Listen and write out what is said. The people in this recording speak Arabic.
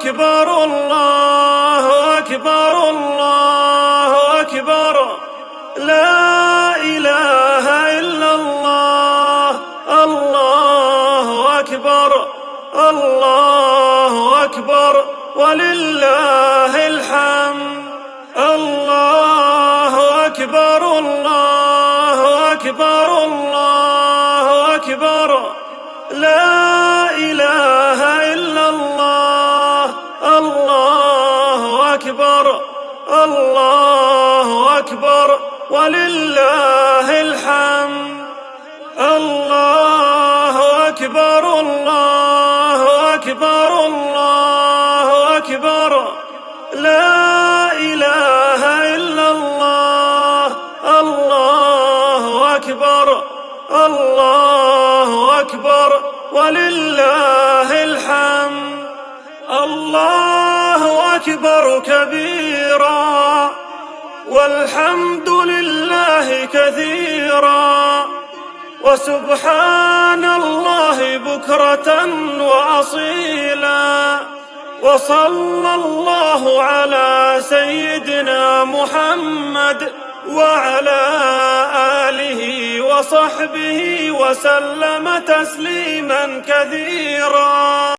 أكبر الله أكبر الله أكبر لا إله إلا الله الله أكبر الله أكبر ولله الحمد الله أكبر الله أكبر الله أكبر لا إله إلا الله الله أكبر الله أكبر ولله الحمد الله أكبر الله أكبر الله أكبر لا إله إلا الله الله أكبر الله أكبر ولله الحمد الله أكبر كبيرا والحمد لله كثيرا وسبحان الله بكرة وأصيلا وصلى الله على سيدنا محمد وعلى آله وصحبه وسلم تسليما كثيرا.